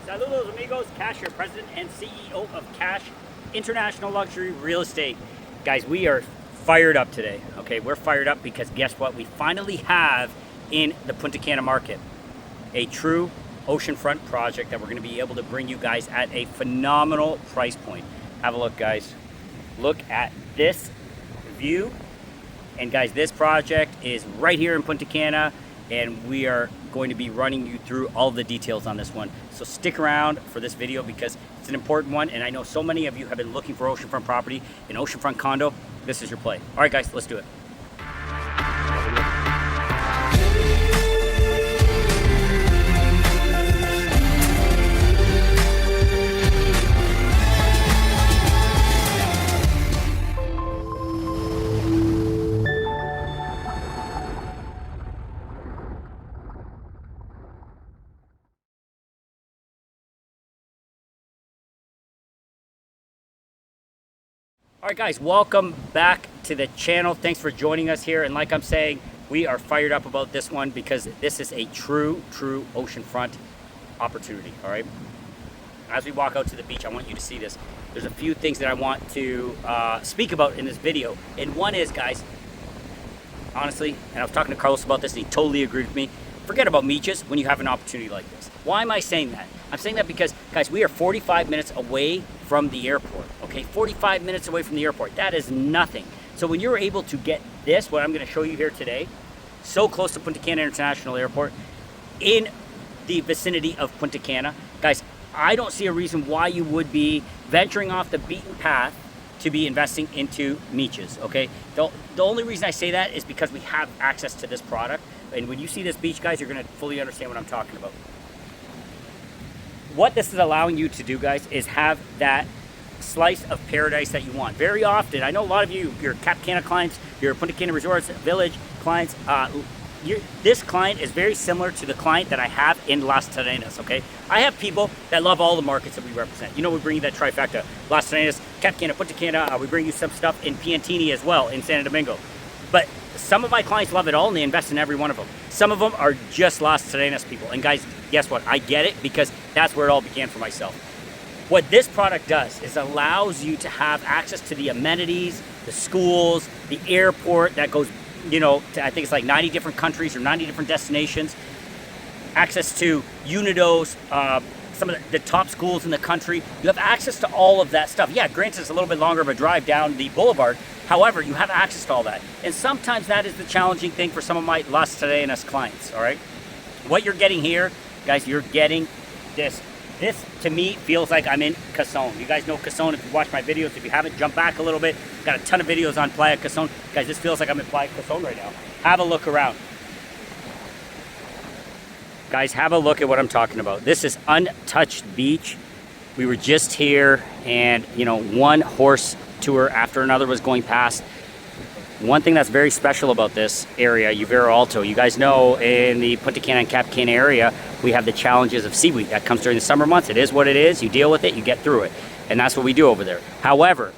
Saludos amigos, Kash here, President and CEO of Kash International Luxury Real Estate. Guys, we are fired up today, okay? We're fired up because guess what? We finally have in the Punta Cana market a true oceanfront project that we're gonna be able to bring you guys at a phenomenal price point. Have a look, guys. Look at this view. And guys, this project is right here in Punta Cana, and we are going to be running you through all the details on this one. So stick around for this video because it's an important one, and I know so many of you have been looking for oceanfront property, an oceanfront condo. This is your play. All right, guys, let's do it. All right, guys, welcome back to the channel. Thanks for joining us here. And like I'm saying, we are fired up about this one because this is a true oceanfront opportunity, all right? As we walk out to the beach, I want you to see this. There's a few things that I want to speak about in this video. And one is, guys, honestly, and I was talking to Carlos about this and he totally agreed with me, forget about beaches when you have an opportunity like this. Why am I saying that? I'm saying that because, guys, we are 45 minutes away from the airport, okay? 45 minutes away from the airport. That is nothing. So when you're able to get this, what I'm gonna show you here today, so close to Punta Cana International Airport, in the vicinity of Punta Cana, guys, I don't see a reason why you would be venturing off the beaten path to be investing into beaches, okay? The only reason I say that is because we have access to this product. And when you see this beach, guys, you're gonna fully understand what I'm talking about. What this is allowing you to do, guys, is have that slice of paradise that you want. Very often, I know a lot of you, your Cap Cana clients, your Punta Cana Resorts Village clients, this client is very similar to the client that I have in Las Terrenas, okay? I have people that love all the markets that we represent. You know, we bring you that trifecta, Las Terrenas, Cap Cana, Punta Cana, we bring you some stuff in Piantini as well, in Santo Domingo. But some of my clients love it all and they invest in every one of them. Some of them are just Las Terrenas people. And guys, guess what? I get it because that's where it all began for myself. What this product does is allows you to have access to the amenities, the schools, the airport that goes, you know, to, I think it's like 90 different countries or 90 different destinations. Access to Unidos, some of the top schools in the country. You have access to all of that stuff. Yeah, granted, it's a little bit longer of a drive down the boulevard. However, you have access to all that. And sometimes that is the challenging thing for some of my Las Terrenas clients, all right? What you're getting here, guys, you're getting this. This, to me, feels like I'm in Cason. You guys know Cason if you watch my videos. If you haven't, jump back a little bit. Got a ton of videos on Playa Cason. Guys, this feels like I'm in Playa Cason right now. Have a look around. Guys, have a look at what I'm talking about. This is untouched beach. We were just here and, you know, one horse tour after another was going past. One thing that's very special about this area, Uvera Alto, you guys know in the Punta Cana and Cap Cana area, we have the challenges of seaweed. That comes during the summer months. It is what it is. You deal with it, you get through it. And that's what we do over there. However,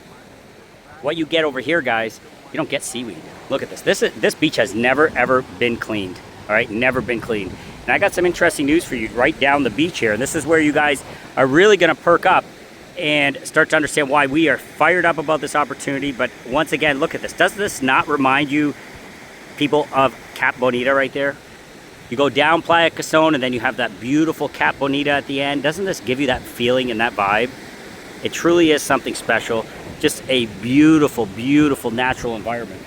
what you get over here, guys, you don't get seaweed. Look at this. This beach has never, ever been cleaned. All right, never been cleaned. And I got some interesting news for you right down the beach here. And this is where you guys are really gonna perk up and start to understand why we are fired up about this opportunity. But once again, look at this. Does this not remind you, people, of Cap Bonita right there? You go down Playa Cason and then you have that beautiful Cap Bonita at the end. Doesn't this give you that feeling and that vibe? It truly is something special. Just a beautiful, beautiful natural environment.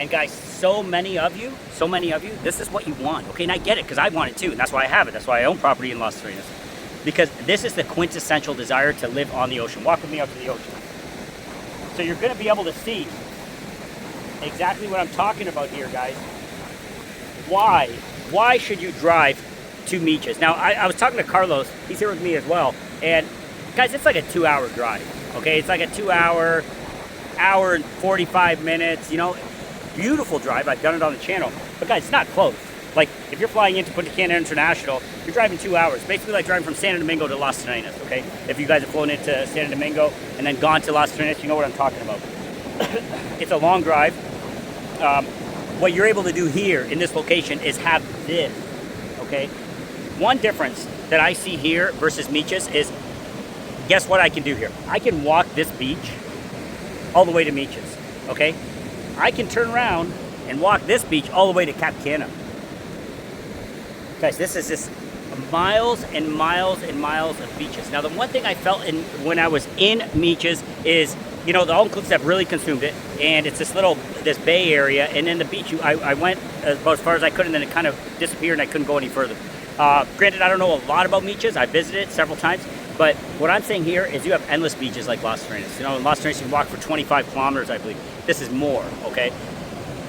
And guys, so many of you, this is what you want. Okay, and I get it because I want it too. And that's why I have it. That's why I own property in Las Terrenas. Because this is the quintessential desire to live on the ocean. Walk with me out to the ocean. So you're going to be able to see exactly what I'm talking about here, guys. Why should you drive to beaches? Now, I was talking to Carlos. He's here with me as well. And guys, it's like a 2-hour drive. Okay, it's like a 2-hour, hour and 45 minutes. You know, beautiful drive. I've done it on the channel. But guys, it's not close. Like, if you're flying into Punta Cana International, you're driving 2 hours. Basically like driving from Santo Domingo to Las Terrenas, okay? If you guys have flown into Santo Domingo and then gone to Las Terrenas, you know what I'm talking about. It's a long drive. What you're able to do here in this location is have this, okay? One difference that I see here versus Meaches is, guess what I can do here? I can walk this beach all the way to Meaches, okay? I can turn around and walk this beach all the way to Cap Cana. Guys, this is just miles and miles and miles of beaches. Now, the one thing I felt when I was in Meaches is, you know, the all-inclusive have really consumed it, and it's this bay area, and then the beach, I went about as far as I could, and then it kind of disappeared, and I couldn't go any further. Granted, I don't know a lot about Meaches. I visited it several times, but what I'm saying here is you have endless beaches like Las Terrenas. You know, in Las Terrenas, you can walk for 25 kilometers, I believe. This is more, okay?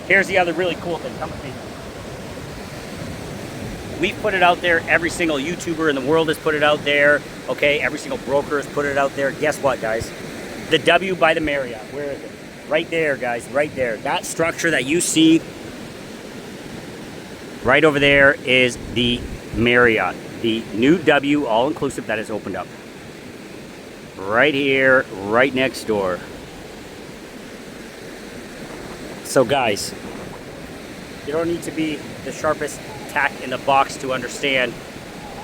Here's the other really cool thing. Come with me. We've put it out there. Every single YouTuber in the world has put it out there. Okay, every single broker has put it out there. Guess what, guys? The W by the Marriott. Where is it? Right there, guys. Right there. That structure that you see right over there is the Marriott. The new W all-inclusive that has opened up. Right here, right next door. So, guys, you don't need to be the sharpest tack in the box to understand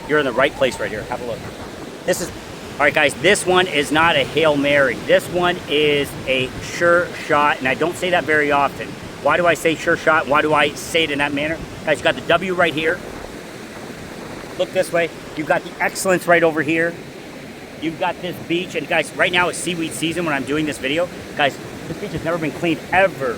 you're in the right place right here. Have a look. This is, all right, guys, this one is not a Hail Mary. This one is a sure shot, and I don't say that very often. Why do I say sure shot? Why do I say it in that manner? Guys, you got the W right here. Look this way. You've got the excellence right over here. You've got this beach, and guys, right now it's seaweed season when I'm doing this video. Guys, this beach has never been cleaned ever,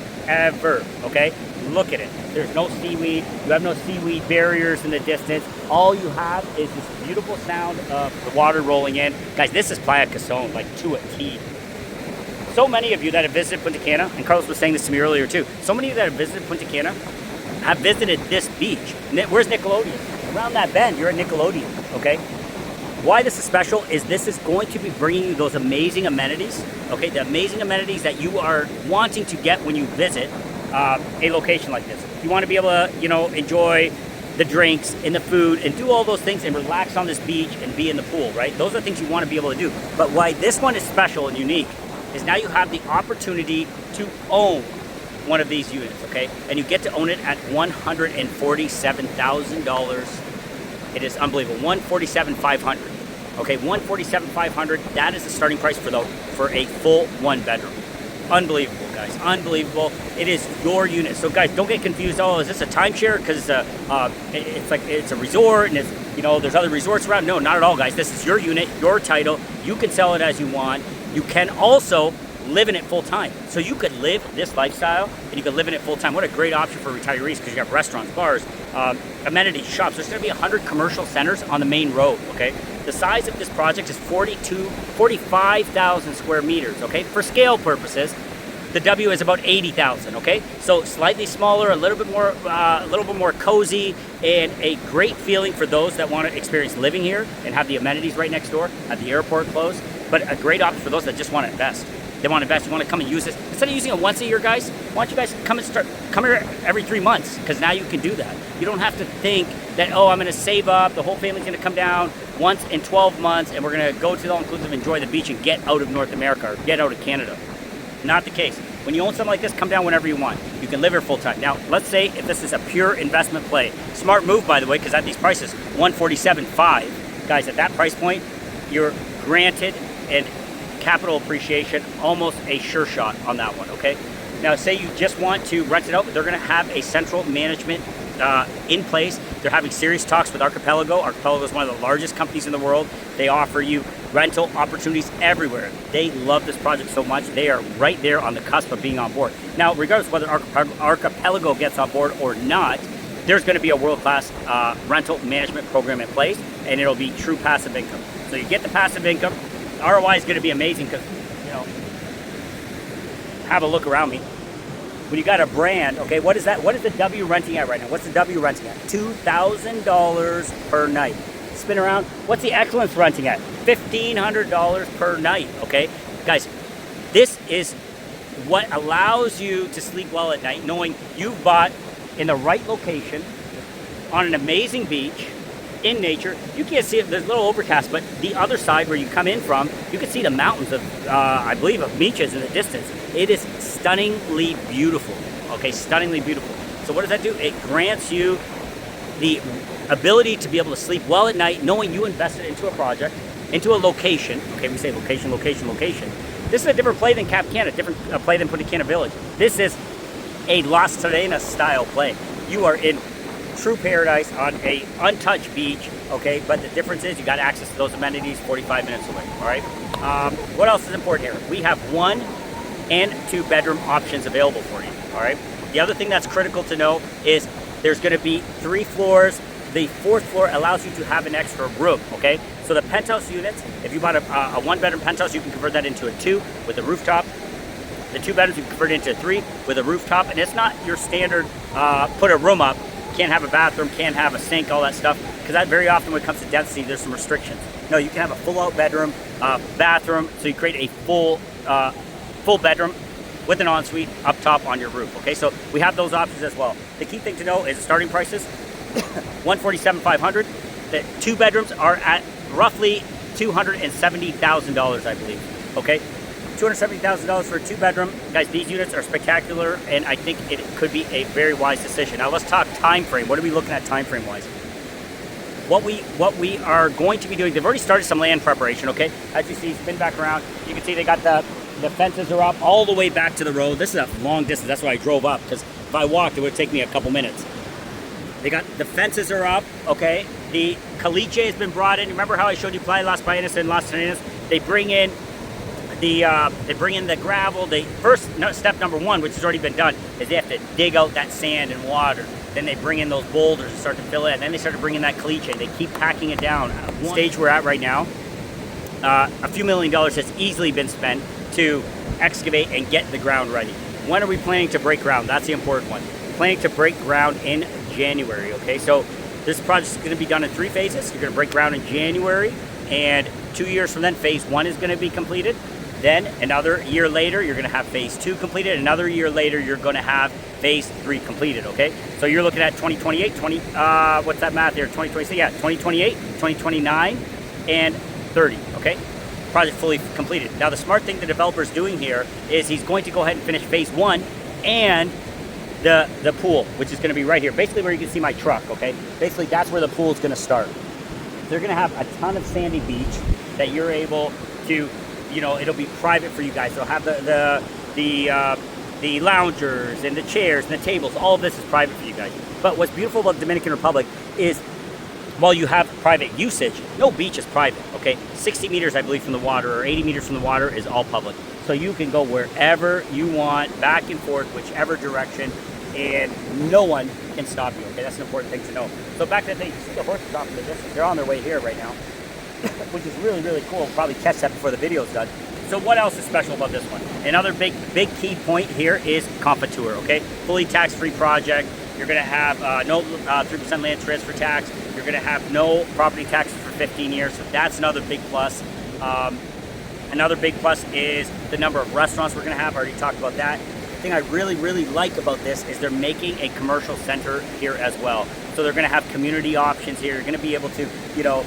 okay? Look at it. There's no seaweed. You have no seaweed barriers in the distance. All you have is this beautiful sound of the water rolling in. Guys, this is Playa Casone, like to a T. So many of you that have visited Punta Cana, and Carlos was saying this to me earlier too, so many of you that have visited Punta Cana have visited this beach. Where's Nickelodeon? Around that bend, you're at Nickelodeon, okay? Why this is special is this is going to be bringing you those amazing amenities, okay? The amazing amenities that you are wanting to get when you visit a location like this. You want to be able to, you know, enjoy the drinks and the food and do all those things and relax on this beach and be in the pool, right? Those are things you want to be able to do. But why this one is special and unique is now you have the opportunity to own one of these units, okay? And you get to own it at $147,000. It is unbelievable. $147,500. Okay, $147,500. That is the starting price for a full one bedroom. Unbelievable, guys. Unbelievable. It is your unit. So, guys, don't get confused. Oh, is this a timeshare? Because it's like it's a resort, and it's, you know, there's other resorts around. No, not at all, guys. This is your unit, your title. You can sell it as you want. You can also live in it full time. So you could live this lifestyle and you could live in it full time. What a great option for retirees, because you have restaurants, bars, amenities, shops. There's going to be 100 commercial centers on the main road, okay? The size of this project is 45,000 square meters, okay? For scale purposes, the W is about 80,000, okay? So slightly smaller, a little bit more cozy, and a great feeling for those that want to experience living here and have the amenities right next door, have the airport close, but a great option for those that just want to invest. They want to invest, you want to come and use this. Instead of using it once a year, guys, why don't you guys come here every 3 months, because now you can do that. You don't have to think that, oh, I'm going to save up, the whole family's going to come down once in 12 months, and we're going to go to the all-inclusive, enjoy the beach, and get out of North America or get out of Canada. Not the case. When you own something like this, come down whenever you want. You can live here full time. Now, let's say if this is a pure investment play. Smart move, by the way, because at these prices, $147,500. Guys, at that price point, you're granted an capital appreciation, almost a sure shot on that one, okay? Now, say you just want to rent it out, but they're going to have a central management in place. They're having serious talks with Archipelago. Archipelago is one of the largest companies in the world. They offer you rental opportunities everywhere. They love this project so much. They are right there on the cusp of being on board. Now, regardless of whether Archipelago gets on board or not, there's going to be a world-class rental management program in place, and it'll be true passive income. So you get the passive income. ROI is going to be amazing because, you know, have a look around me. When you got a brand, okay, what is that? What is the W renting at right now? What's the W renting at? $2,000 per night. Spin around. What's the Excellence renting at? $1,500 per night, okay? Guys, this is what allows you to sleep well at night, knowing you've bought in the right location on an amazing beach, in nature. You can't see it, there's a little overcast, but the other side where you come in from, you can see the mountains of, I believe, of Meaches in the distance. It is stunningly beautiful, okay, stunningly beautiful. So what does that do? It grants you the ability to be able to sleep well at night, knowing you invested into a project, into a location. Okay, we say location, location, location. This is a different play than Cap Cana, different play than Punta Cana Village. This is a Las Terrenas style play. You are in true paradise on a untouched beach, okay? But the difference is you got access to those amenities 45 minutes away, all right? What else is important here? We have 1 and 2 bedroom options available for you, all right? The other thing that's critical to know is there's gonna be 3 floors. The 4th floor allows you to have an extra room, okay? So the penthouse units, if you bought a 1-bedroom penthouse, you can convert that into a 2 with a rooftop. The 2 bedrooms, you can convert it into a 3 with a rooftop. And it's not your standard put a room up, can't have a bathroom, can't have a sink, all that stuff. Because that very often when it comes to density, there's some restrictions. No, you can have a full out bedroom, bathroom, so you create a full bedroom with an ensuite up top on your roof, okay? So we have those options as well. The key thing to know is the starting prices, $147,500. The 2 bedrooms are at roughly $270,000, I believe, okay? $270,000 for a 2-bedroom. Guys, these units are spectacular, and I think it could be a very wise decision. Now let's talk time frame. What are we looking at time frame wise? What we are going to be doing, they've already started some land preparation, okay? As you see, spin back around. You can see they got the fences are up all the way back to the road. This is a long distance. That's why I drove up, because if I walked, it would take me a couple minutes. They got the fences are up, okay? The caliche has been brought in. Remember how I showed you Playa Las Ballenas and Las Terrenas? They bring in the gravel. Step number 1, which has already been done, is they have to dig out that sand and water. Then they bring in those boulders and start to fill it. And then they start to bring in that caliche. They keep packing it down. The stage we're at right now, a few $1 million has easily been spent to excavate and get the ground ready. When are we planning to break ground? That's the important one. Planning to break ground in January, okay? So this project is going to be done in 3 phases. You're going to break ground in January, and 2 years from then, phase 1 is going to be completed. Then another year later, you're going to have phase 2 completed. Another year later, you're going to have phase 3 completed, okay? So you're looking at 2028, what's that math here? 2026, yeah, 2028, 2029, and 30, okay? Project fully completed. Now the smart thing the developer's doing here is he's going to go ahead and finish phase 1 and the pool, which is going to be right here, basically where you can see my truck, okay? Basically that's where the pool is going to start. They're going to have a ton of sandy beach that you're able to, you know, it'll be private for you guys. They'll have the loungers and the chairs and the tables. All of this is private for you guys. But what's beautiful about the Dominican Republic is, while you have private usage, no beach is private, okay? 60 meters, I believe, from the water, or 80 meters from the water is all public. So you can go wherever you want, back and forth, whichever direction, and no one can stop you, okay? That's an important thing to know. So back to the thing, you see the horses off in the distance. They're on their way here right now, which is really, really cool. We'll probably catch that before the video's done. So what else is special about this one? Another big key point here is Confiture, okay? Fully tax-free project. You're gonna have no 3% land transfer tax. You're gonna have no property taxes for 15 years. So that's another big plus. Another big plus is the number of restaurants we're gonna have. I already talked about that. The thing I really, really like about this is they're making a commercial center here as well. So they're gonna have community options here. You're gonna be able to, you know,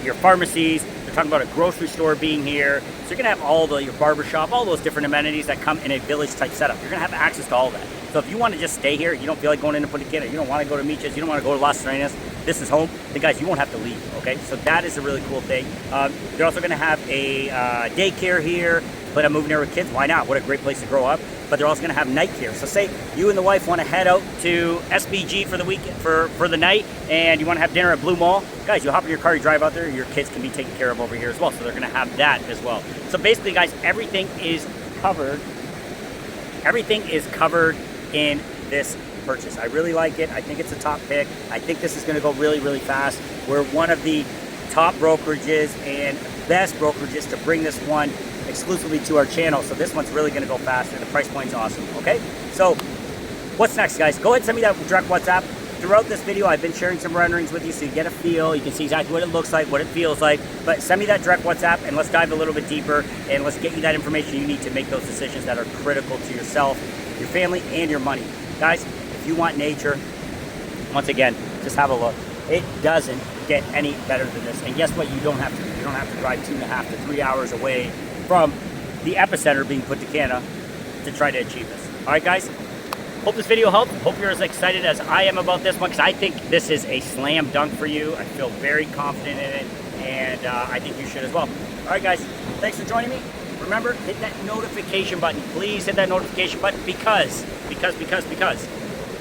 your pharmacies, they're talking about a grocery store being here. So you're gonna have all your barbershop, all those different amenities that come in a village type setup. You're gonna have access to all that. So if you want to just stay here, you don't feel like going into Punta Cana, you don't want to go to Miches, you don't want to go to Las Terrenas, this is home, then guys, you won't have to leave, okay? So that is a really cool thing. They're also going to have a daycare here, but I'm moving there with kids, why not? What a great place to grow up. But they're also going to have night care. So say you and the wife want to head out to SBG for the weekend, for the night, and you want to have dinner at Blue Mall, guys, you hop in your car, you drive out there, your kids can be taken care of over here as well. So they're going to have that as well. So basically, guys, everything is covered. Everything is covered in this purchase. I really like it. I think it's a top pick. I think this is going to go really, really fast. We're one of the top brokerages and best brokerages to bring this one exclusively to our channel. So this one's really going to go fast, and the price point's awesome. Okay, so what's next, guys? Go ahead and send me that direct WhatsApp. Throughout this video, I've been sharing some renderings with you so you get a feel. You can see exactly what it looks like, what it feels like. But send me that direct WhatsApp, and let's dive a little bit deeper, and let's get you that information you need to make those decisions that are critical to yourself, your family, and your money. Guys, if you want nature, once again, just have a look. It doesn't get any better than this. And guess what? You don't have to drive 2.5 to 3 hours away from the epicenter being Punta Cana to try to achieve this. All right, guys? Hope this video helped. Hope you're as excited as I am about this one, because I think this is a slam dunk for you. I feel very confident in it, and I think you should as well. All right, guys, thanks for joining me. Remember, hit that notification button. Please hit that notification button because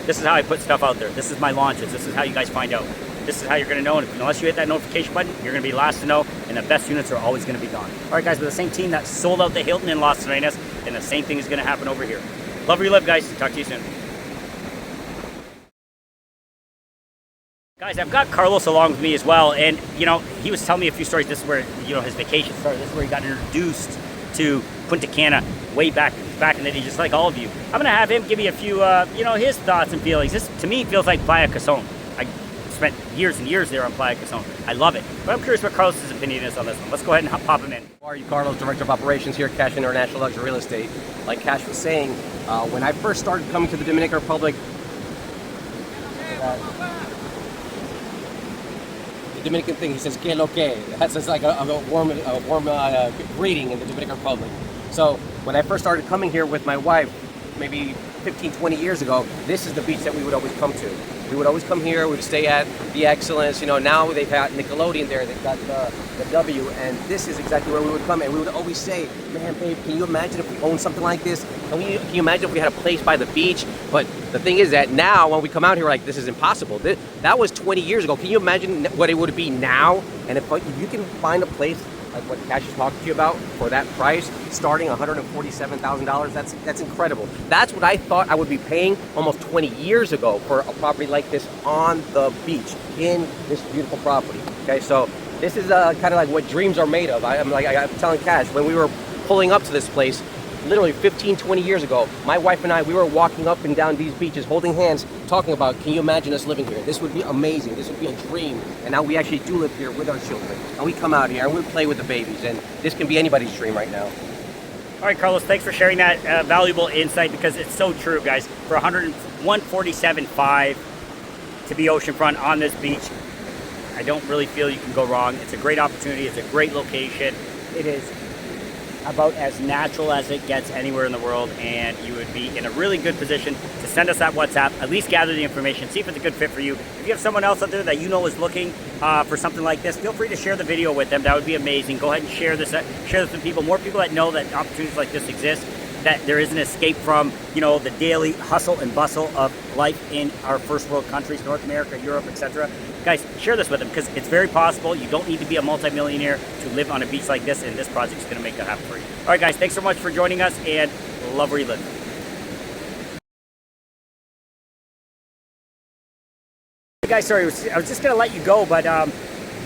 this is how I put stuff out there. This is my launches. This is how you guys find out. This is how you're going to know. And unless you hit that notification button, you're going to be last to know, and the best units are always going to be gone. All right, guys, we're the same team that sold out the Hilton in Las Vegas, and the same thing is going to happen over here. Love where you live, guys. Talk to you soon. Guys, I've got Carlos along with me as well, and you know, he was telling me a few stories. This is where, you know, his vacation started. This is where he got introduced to Punta Cana way back in the day, just like all of you. I'm gonna have him give me a few, you know, his thoughts and feelings. This, to me, feels like Playa Cazón. I spent years and years there on Playa Cazón. I love it, but I'm curious what Carlos's opinion is on this one. Let's go ahead and pop him in. How are you, Carlos, Director of Operations here at Kash International Luxury Real Estate. Like Kash was saying, when I first started coming to the Dominican Republic, the Dominican thing, he says, "Que lo que?" That's just like a warm greeting in the Dominican Republic. So when I first started coming here with my wife, maybe 15, 20 years ago, this is the beach that we would always come to. We would always come here, we would stay at the Excellence. You know, now they've got Nickelodeon there, they've got the W, and this is exactly where we would come. And we would always say, man, babe, can you imagine if we owned something like this? Can you imagine if we had a place by the beach? But the thing is that now, when we come out here, we're like, this is impossible. That was 20 years ago. Can you imagine what it would be now? And if you can find a place like what Kash is talking to you about for that price, starting $147,000, that's incredible. That's what I thought I would be paying almost 20 years ago for a property like this on the beach in this beautiful property. Okay, so this is kind of like what dreams are made of. I'm telling Kash, when we were pulling up to this place, literally 15, 20 years ago, my wife and I, we were walking up and down these beaches, holding hands, talking about, can you imagine us living here? This would be amazing. This would be a dream. And now we actually do live here with our children. And we come out here and we play with the babies. And this can be anybody's dream right now. All right, Carlos, thanks for sharing that valuable insight, because it's so true, guys. For $147,500 to be oceanfront on this beach, I don't really feel you can go wrong. It's a great opportunity. It's a great location. It is about as natural as it gets anywhere in the world, and you would be in a really good position to send us that WhatsApp, at least gather the information, see if it's a good fit for you. If you have someone else out there that you know is looking for something like this, feel free to share the video with them. That would be amazing. Go ahead and share this with people, more people that know that opportunities like this exist, that there is an escape from, you know, the daily hustle and bustle of life in our first world countries, North America, Europe, etc. Guys, share this with them, because it's very possible. You don't need to be a multimillionaire to live on a beach like this, and this project is going to make that happen for you. All right, guys, thanks so much for joining us, and love where you live. Hey guys, sorry, I was just going to let you go, but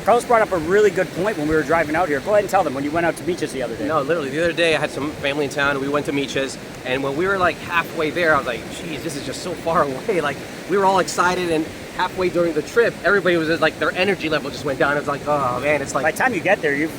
Carlos brought up a really good point when we were driving out here. Go ahead and tell them when you went out to Miches the other day. No, literally, the other day I had some family in town, and we went to Miches, and when we were like halfway there, I was like, geez, this is just so far away. Like, we were all excited, and halfway during the trip, everybody was just like, their energy level just went down. It was like, oh man, it's like, by the time you get there, you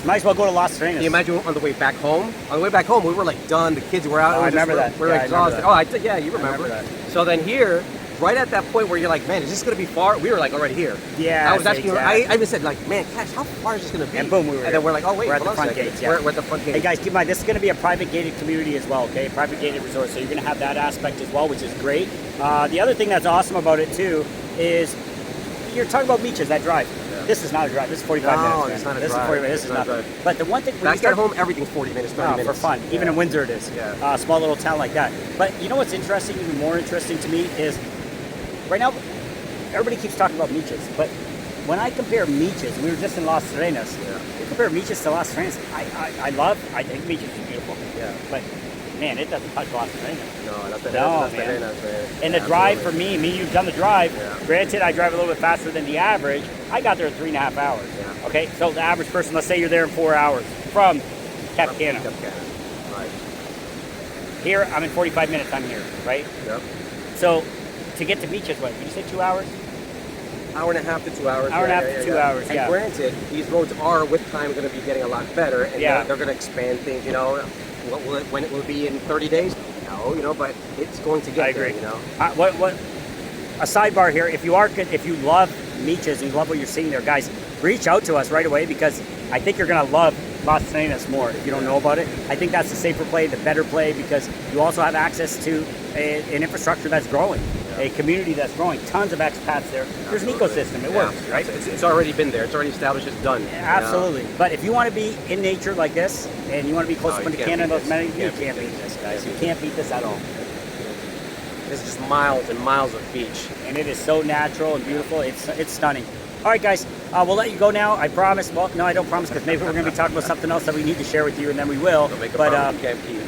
might as well go to Las Vegas. Can you imagine on the way back home? On the way back home, we were like done. The kids were out. Oh, I remember that. We were exhausted. Oh, yeah, you remember. That. So then here, right at that point where you're like, man, is this going to be far? We were like already here. Yeah. I was asking, exactly. I even said like, man, Kash, how far is this going to be? And boom, we were. And then we're like, oh wait, we're at the front gates. Yeah. We're at the front gates. Hey guys, keep in mind, this is going to be a private gated community as well. Okay, private gated resort. So you're going to have that aspect as well, which is great. The other thing that's awesome about it too is you're talking about Miches, that drive. Yeah. This is not a drive. This is 45 minutes. No, it's not a drive. This is 40 minutes. This is not. But the one thing back at home, everything's 40 minutes, 30 minutes. For fun. Yeah. Even in Windsor, it is. Yeah. Small little town like that. But you know what's interesting, even more interesting to me, is right now everybody keeps talking about Miches, but when I compare Miches, we were just in Las Vegas. Yeah. You compare Miches to Las Vegas. I think Miches is beautiful. Yeah. But man, it doesn't touch Las Vegas. No, that's man. And the drive for me, you've done the drive. Yeah. Granted, I drive a little bit faster than the average. I got there in 3.5 hours. Yeah. Okay, so the average person, let's say you're there in 4 hours from Cap Cana. Right. Here, I'm in 45 minutes. I'm here, right? Yep. So to get to Miches, what? Did you say 2 hours? Hour and a half to 2 hours. Hour and a half to 2 hours. And granted, these roads are with time going to be getting a lot better, and they're going to expand things. You know, when it will be in 30 days? No, you know, but it's going to get I agree. there. You know. What? A sidebar here. If you love Miches and you love what you're seeing there, guys, reach out to us right away, because I think you're going to love costs anything, that's more if you don't know about it. I think that's the safer play, the better play, because you also have access to an infrastructure that's growing, a community that's growing, tons of expats there. There's an ecosystem, it works, right? It's already been there, it's already established, it's done. Absolutely. But if you want to be in nature like this, and you want to be close to Punta Cana and those amenities, you can't beat this, guys. You can't beat this at all. This is just miles and miles of beach. And it is so natural and beautiful. It's stunning. All right, guys, we'll let you go now. I promise. Well, no, I don't promise, because maybe we're going to be talking about something else that we need to share with you, and then we will. But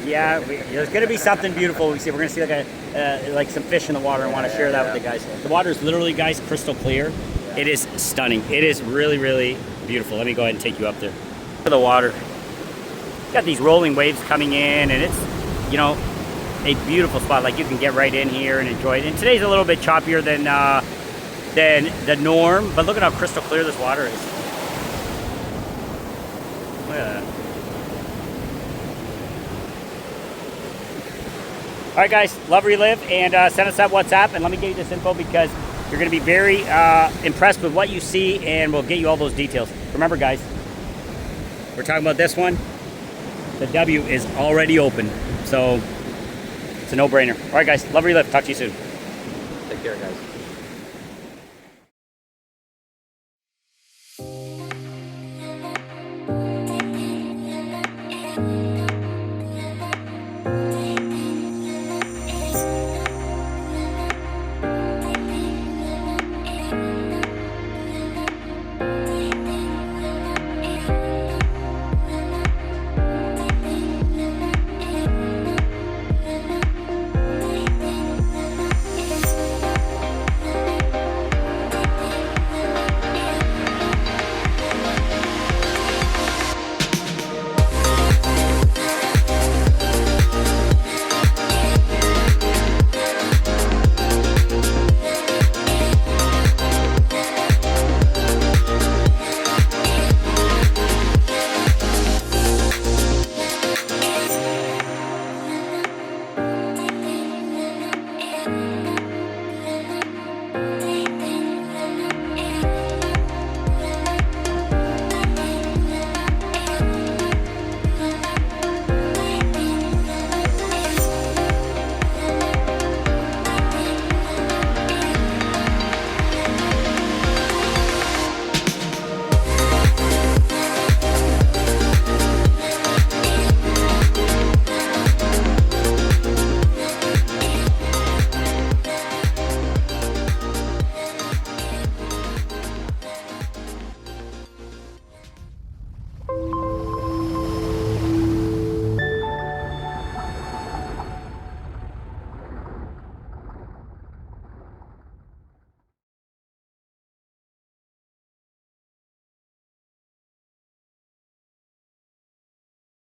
yeah, there's going to be something beautiful. We're going to see like some fish in the water. I want to share that with you guys. The water is literally, guys, crystal clear. It is stunning. It is really, really beautiful. Let me go ahead and take you up there. Look at the water. Got these rolling waves coming in, and it's, you know, a beautiful spot. Like, you can get right in here and enjoy it. And today's a little bit choppier than the norm, but look at how crystal clear this water is. Look at that. All right, guys, love relive, and send us that WhatsApp, and let me get you this info, because you're going to be very impressed with what you see, and we'll get you all those details. Remember, guys, we're talking about this one. The W is already open, so it's a no-brainer. All right, guys, love relive. Talk to you soon. Take care, guys.